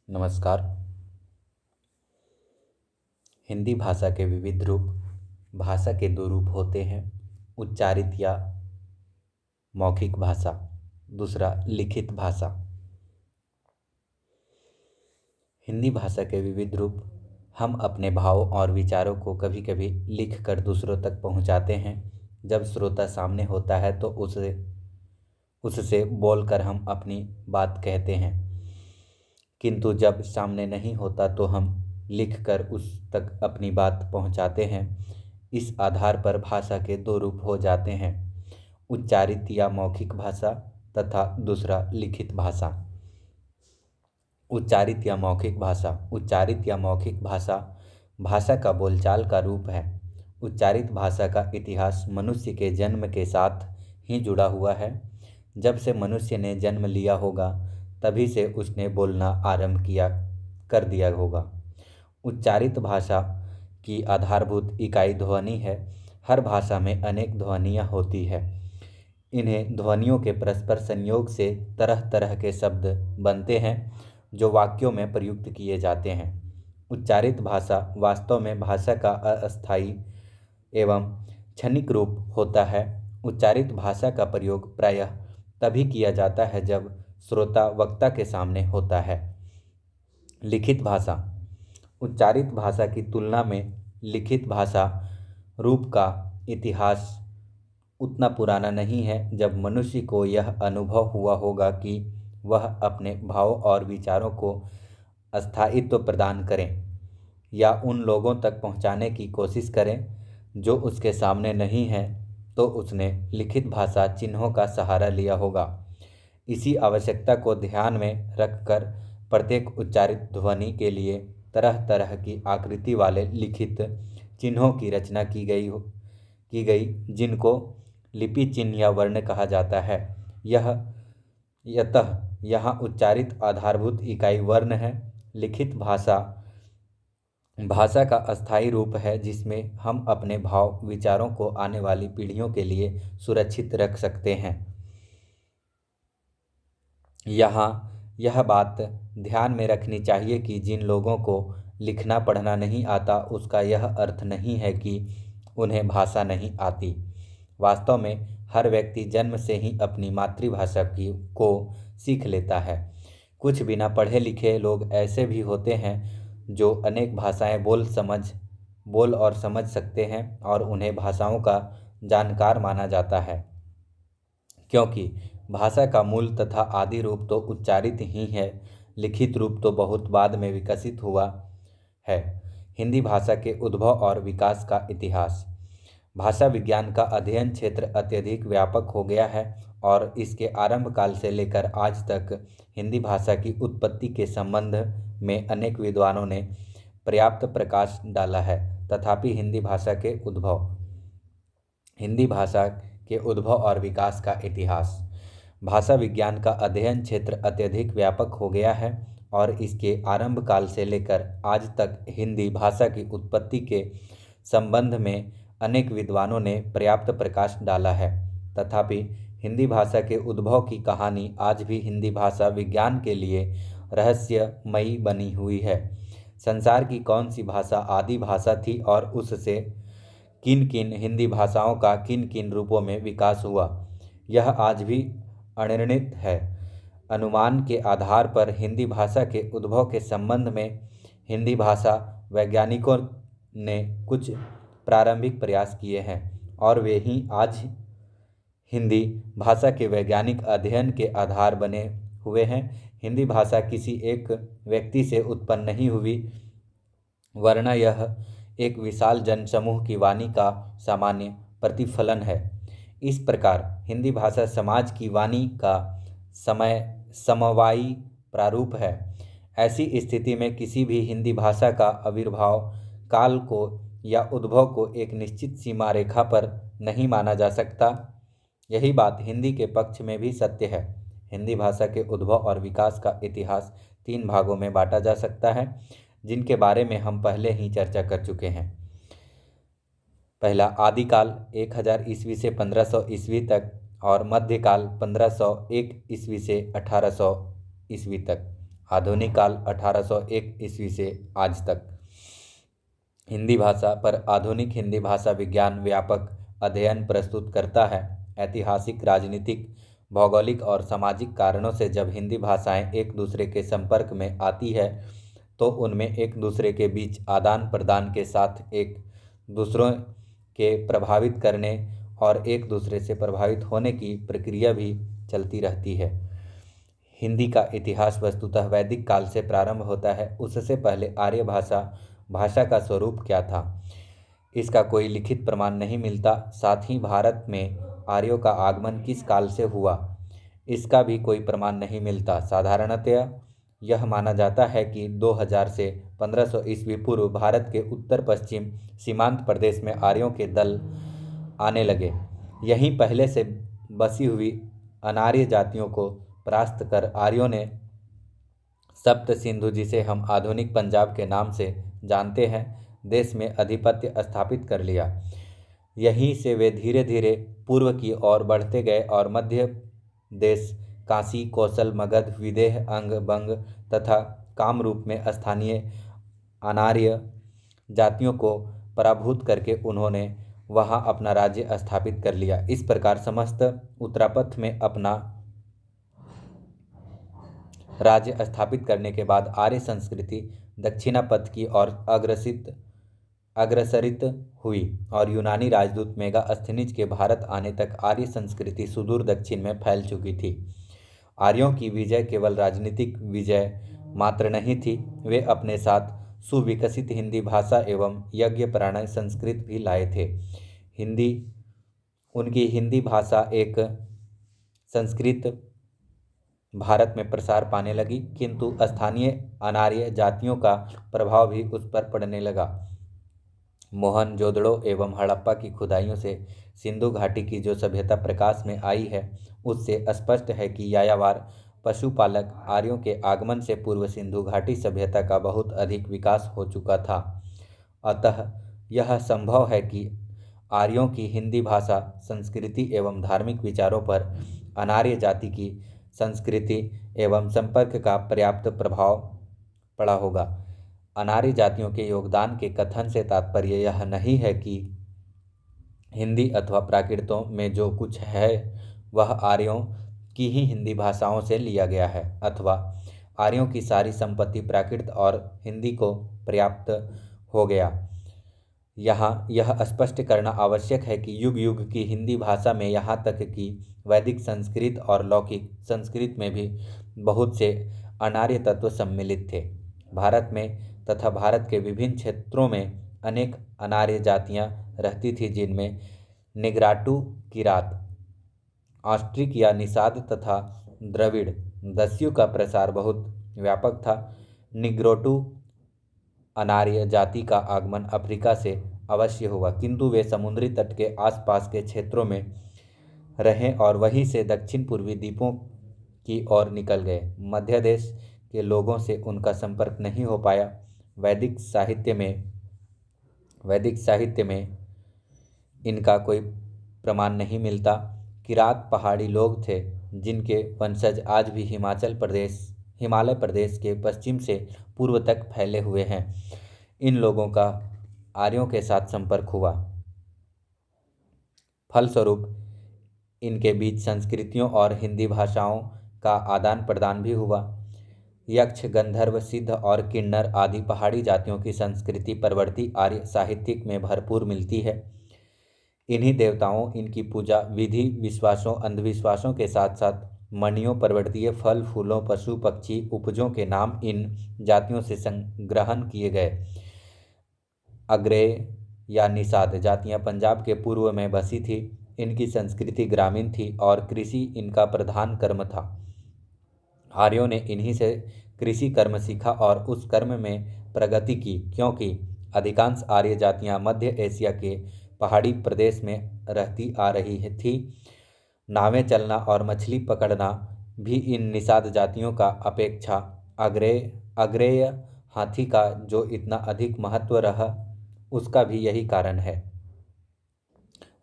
नमस्कार। हिंदी भाषा के विविध रूप। भाषा के दो रूप होते हैं, उच्चारित या मौखिक भाषा, दूसरा लिखित भाषा। हिंदी भाषा के विविध रूप। हम अपने भावों और विचारों को कभी कभी लिख कर दूसरों तक पहुंचाते हैं। जब श्रोता सामने होता है तो उससे बोलकर हम अपनी बात कहते हैं, किंतु जब सामने नहीं होता तो हम लिखकर उस तक अपनी बात पहुंचाते हैं। इस आधार पर भाषा के दो रूप हो जाते हैं, उच्चारित या मौखिक भाषा तथा दूसरा लिखित भाषा। उच्चारित या मौखिक भाषा। उच्चारित या मौखिक भाषा भाषा का बोलचाल का रूप है। उच्चारित भाषा का इतिहास मनुष्य के जन्म के साथ ही जुड़ा हुआ है। जब से मनुष्य ने जन्म लिया होगा तभी से उसने बोलना आरंभ कर दिया होगा। उच्चारित भाषा की आधारभूत इकाई ध्वनि है। हर भाषा में अनेक ध्वनियाँ होती है। इन्हें ध्वनियों के परस्पर संयोग से तरह तरह के शब्द बनते हैं जो वाक्यों में प्रयुक्त किए जाते हैं। उच्चारित भाषा वास्तव में भाषा का अस्थायी एवं क्षणिक रूप होता है। उच्चारित भाषा का प्रयोग प्रायः तभी किया जाता है जब श्रोता वक्ता के सामने होता है। लिखित भाषा। उच्चारित भाषा की तुलना में लिखित भाषा रूप का इतिहास उतना पुराना नहीं है। जब मनुष्य को यह अनुभव हुआ होगा कि वह अपने भाव और विचारों को स्थायित्व प्रदान करें या उन लोगों तक पहुंचाने की कोशिश करें जो उसके सामने नहीं हैं, तो उसने लिखित भाषा चिन्हों का सहारा लिया होगा। इसी आवश्यकता को ध्यान में रखकर प्रत्येक उच्चारित ध्वनि के लिए तरह तरह की आकृति वाले लिखित चिन्हों की रचना की गई जिनको लिपि चिन्ह या वर्ण कहा जाता है। यहाँ उच्चारित आधारभूत इकाई वर्ण है। लिखित भाषा भाषा का अस्थायी रूप है जिसमें हम अपने भाव विचारों को आने वाली पीढ़ियों के लिए सुरक्षित रख सकते हैं। यहाँ यह बात ध्यान में रखनी चाहिए कि जिन लोगों को लिखना पढ़ना नहीं आता उसका यह अर्थ नहीं है कि उन्हें भाषा नहीं आती। वास्तव में हर व्यक्ति जन्म से ही अपनी मातृभाषा को सीख लेता है। कुछ बिना पढ़े लिखे लोग ऐसे भी होते हैं जो अनेक भाषाएं बोल और समझ सकते हैं और उन्हें भाषाओं का जानकार माना जाता है, क्योंकि भाषा का मूल तथा आदि रूप तो उच्चारित ही है। लिखित रूप तो बहुत बाद में विकसित हुआ है। हिंदी भाषा के उद्भव और विकास का इतिहास। भाषा विज्ञान का अध्ययन क्षेत्र अत्यधिक व्यापक हो गया है और इसके आरंभ काल से लेकर आज तक हिंदी भाषा की उत्पत्ति के संबंध में अनेक विद्वानों ने पर्याप्त प्रकाश डाला है। तथापि हिंदी भाषा के उद्भव और विकास का इतिहास। भाषा विज्ञान का अध्ययन क्षेत्र अत्यधिक व्यापक हो गया है और इसके आरंभ काल से लेकर आज तक हिंदी भाषा की उत्पत्ति के संबंध में अनेक विद्वानों ने पर्याप्त प्रकाश डाला है। तथापि हिंदी भाषा के उद्भव की कहानी आज भी हिंदी भाषा विज्ञान के लिए रहस्यमयी बनी हुई है। संसार की कौन सी भाषा आदि भाषा थी और उससे किन किन हिंदी भाषाओं का किन किन रूपों में विकास हुआ, यह आज भी अनिर्णित है। अनुमान के आधार पर हिंदी भाषा के उद्भव के संबंध में हिंदी भाषा वैज्ञानिकों ने कुछ प्रारंभिक प्रयास किए हैं और वे ही आज हिंदी भाषा के वैज्ञानिक अध्ययन के आधार बने हुए हैं। हिंदी भाषा किसी एक व्यक्ति से उत्पन्न नहीं हुई, वरना यह एक विशाल जनसमूह की वाणी का सामान्य प्रतिफलन है। इस प्रकार हिंदी भाषा समाज की वाणी का समवायी प्रारूप है। ऐसी स्थिति में किसी भी हिंदी भाषा का आविर्भाव काल को या उद्भव को एक निश्चित सीमा रेखा पर नहीं माना जा सकता। यही बात हिंदी के पक्ष में भी सत्य है। हिंदी भाषा के उद्भव और विकास का इतिहास 3 भागों में बांटा जा सकता है, जिनके बारे में हम पहले ही चर्चा कर चुके हैं। पहला आदिकाल 1000 ईस्वी से 1500 ईस्वी तक और मध्यकाल 1501 ईस्वी से 1800 ईस्वी तक। आधुनिक काल 1801 ईस्वी से आज तक। हिंदी भाषा पर आधुनिक हिंदी भाषा विज्ञान व्यापक अध्ययन प्रस्तुत करता है। ऐतिहासिक, राजनीतिक, भौगोलिक और सामाजिक कारणों से जब हिंदी भाषाएं एक दूसरे के संपर्क में आती है तो उनमें एक दूसरे के बीच आदान प्रदान के साथ एक दूसरों के प्रभावित करने और एक दूसरे से प्रभावित होने की प्रक्रिया भी चलती रहती है। हिंदी का इतिहास वस्तुतः वैदिक काल से प्रारंभ होता है। उससे पहले आर्य भाषा का स्वरूप क्या था, इसका कोई लिखित प्रमाण नहीं मिलता। साथ ही भारत में आर्यों का आगमन किस काल से हुआ, इसका भी कोई प्रमाण नहीं मिलता। साधारणतया यह माना जाता है कि 2000 से 1500 ईस्वी पूर्व भारत के उत्तर पश्चिम सीमांत प्रदेश में आर्यों के दल आने लगे। यहीं पहले से बसी हुई अनार्य जातियों को परास्त कर आर्यों ने सप्त सिंधु, जिसे हम आधुनिक पंजाब के नाम से जानते हैं, देश में आधिपत्य स्थापित कर लिया। यहीं से वे धीरे धीरे पूर्व की ओर बढ़ते गए और मध्य देश, काशी, कौशल, मगध, विदेह, अंग, बंग तथा कामरूप में स्थानीय अनार्य जातियों को पराभूत करके उन्होंने वहां अपना राज्य स्थापित कर लिया। इस प्रकार समस्त उत्तरापथ में अपना राज्य स्थापित करने के बाद आर्य संस्कृति दक्षिणापथ की ओर अग्रसरित हुई और यूनानी राजदूत मेगास्थनीज के भारत आने तक आर्य संस्कृति सुदूर दक्षिण में फैल चुकी थी। आर्यों की विजय केवल राजनीतिक विजय मात्र नहीं थी, वे अपने साथ सुविकसित हिंदी भाषा एवं यज्ञ प्राणाय संस्कृत भी लाए थे। उनकी हिंदी भाषा एक संस्कृत भारत में प्रसार पाने लगी, किंतु स्थानीय अनार्य जातियों का प्रभाव भी उस पर पड़ने लगा। मोहनजोदड़ो एवं हड़प्पा की खुदाइयों से सिंधु घाटी की जो सभ्यता प्रकाश में आई है, उससे स्पष्ट है कि यायावर पशुपालक आर्यों के आगमन से पूर्व सिंधु घाटी सभ्यता का बहुत अधिक विकास हो चुका था। अतः यह संभव है कि आर्यों की हिंदी भाषा, संस्कृति एवं धार्मिक विचारों पर अनार्य जाति की संस्कृति एवं संपर्क का पर्याप्त प्रभाव पड़ा होगा। अनार्य जातियों के योगदान के कथन से तात्पर्य यह नहीं है कि हिंदी अथवा प्राकृतों में जो कुछ है वह आर्यों की ही हिंदी भाषाओं से लिया गया है, अथवा आर्यों की सारी संपत्ति प्राकृत और हिंदी को पर्याप्त हो गया। यहाँ यह स्पष्ट करना आवश्यक है कि युग युग की हिंदी भाषा में यहाँ तक कि वैदिक संस्कृत और लौकिक संस्कृत में भी बहुत से अनार्य तत्व सम्मिलित थे। भारत में तथा भारत के विभिन्न क्षेत्रों में अनेक अनार्य जातियाँ रहती थी, जिनमें निग्राटू, किरात, ऑस्ट्रिक या निषाद तथा द्रविड़ दस्यु का प्रसार बहुत व्यापक था। निग्रोटू अनार्य जाति का आगमन अफ्रीका से अवश्य हुआ, किंतु वे समुद्री तट के आसपास के क्षेत्रों में रहे और वहीं से दक्षिण पूर्वी द्वीपों की ओर निकल गए। मध्य देश के लोगों से उनका संपर्क नहीं हो पाया। वैदिक साहित्य में इनका कोई प्रमाण नहीं मिलता। किरात पहाड़ी लोग थे, जिनके वंशज आज भी हिमालय प्रदेश के पश्चिम से पूर्व तक फैले हुए हैं। इन लोगों का आर्यों के साथ संपर्क हुआ, फलस्वरूप इनके बीच संस्कृतियों और हिंदी भाषाओं का आदान प्रदान भी हुआ। यक्ष, गंधर्व, सिद्ध और किन्नर आदि पहाड़ी जातियों की संस्कृति परवर्ती आर्य साहित्यिक में भरपूर मिलती है। इन्हीं देवताओं, इनकी पूजा विधि, विश्वासों, अंधविश्वासों के साथ साथ मणियों, पर्वतीय फल फूलों, पशु पक्षी, उपजों के नाम इन जातियों से संग्रहण किए गए। अग्रेय या निषाद जातियां पंजाब के पूर्व में बसी थी। इनकी संस्कृति ग्रामीण थी और कृषि इनका प्रधान कर्म था। आर्यों ने इन्हीं से कृषि कर्म सीखा और उस कर्म में प्रगति की, क्योंकि अधिकांश आर्य जातियां मध्य एशिया के पहाड़ी प्रदेश में रहती आ रही थी। नावें चलना और मछली पकड़ना भी इन निषाद जातियों का अपेक्षा अग्रेय हाथी का जो इतना अधिक महत्व रहा, उसका भी यही कारण है।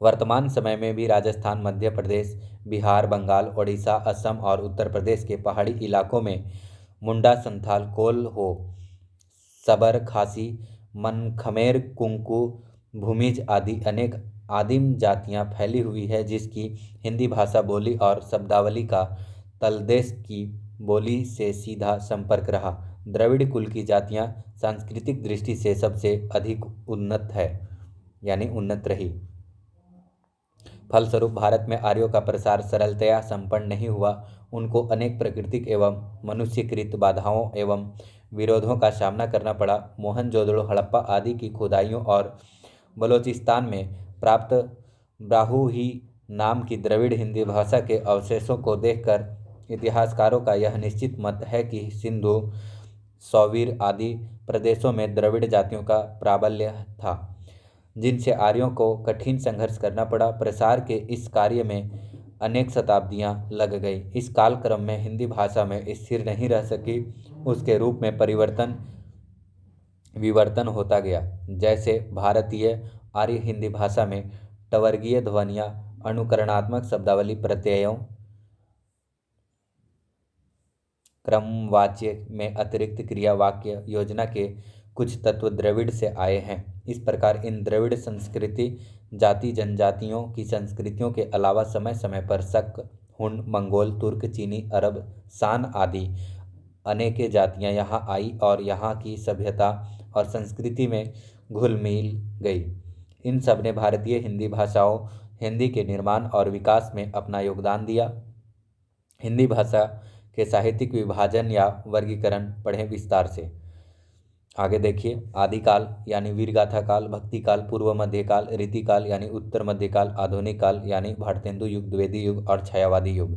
वर्तमान समय में भी राजस्थान, मध्य प्रदेश, बिहार, बंगाल, ओडिशा, असम और उत्तर प्रदेश के पहाड़ी इलाकों में मुंडा, संथाल, कोल, हो, सबर, खासी, मन, खमेर, कुंकू, भूमिज आदि अनेक आदिम जातियां फैली हुई है, जिसकी हिंदी भाषा बोली और शब्दावली का तलदेश की बोली से सीधा संपर्क रहा। द्रविड़ कुल की जातियां सांस्कृतिक दृष्टि से सबसे अधिक उन्नत है, यानी उन्नत रही। फलस्वरूप भारत में आर्यों का प्रसार सरलतया संपन्न नहीं हुआ। उनको अनेक प्राकृतिक एवं मनुष्यकृत बाधाओं एवं विरोधों का सामना करना पड़ा। मोहनजोदड़ो, हड़प्पा आदि की खुदाइयों और बलोचिस्तान में प्राप्त ब्राहुही नाम की द्रविड़ हिंदी भाषा के अवशेषों को देखकर इतिहासकारों का यह निश्चित मत है कि सिंधु, सौवीर आदि प्रदेशों में द्रविड़ जातियों का प्राबल्य था, जिनसे आर्यों को कठिन संघर्ष करना पड़ा। प्रसार के इस कार्य में अनेक शताब्दियां लग गई। इस कालक्रम में हिंदी भाषा में स्थिर नहीं रह सकी, उसके रूप में विवर्तन होता गया। जैसे भारतीय आर्य हिंदी भाषा में टवर्गीय ध्वनियां, अनुकरणात्मक शब्दावली, प्रत्ययों, क्रमवाच्य में अतिरिक्त क्रिया, वाक्य योजना के कुछ तत्व द्रविड़ से आए हैं। इस प्रकार इन द्रविड़ संस्कृति जाति जनजातियों की संस्कृतियों के अलावा समय समय पर शक, हुन, मंगोल, तुर्क, चीनी, अरब, सान आदि अनेक जातियां यहाँ आई और यहाँ की सभ्यता और संस्कृति में घुल मिल गई। इन सब ने भारतीय हिंदी भाषाओं हिंदी के निर्माण और विकास में अपना योगदान दिया। हिंदी भाषा के साहित्यिक विभाजन या वर्गीकरण पढ़ें विस्तार से। आगे देखिए, आदिकाल यानी वीरगाथा काल, भक्ति काल, पूर्व मध्यकाल, रीतिकाल यानी उत्तर मध्यकाल, आधुनिक काल यानी भारतेंदु युग, द्विवेदी युग और छायावादी युग।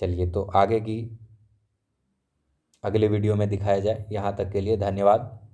चलिए तो आगे की अगले वीडियो में दिखाया जाए। यहाँ तक के लिए धन्यवाद।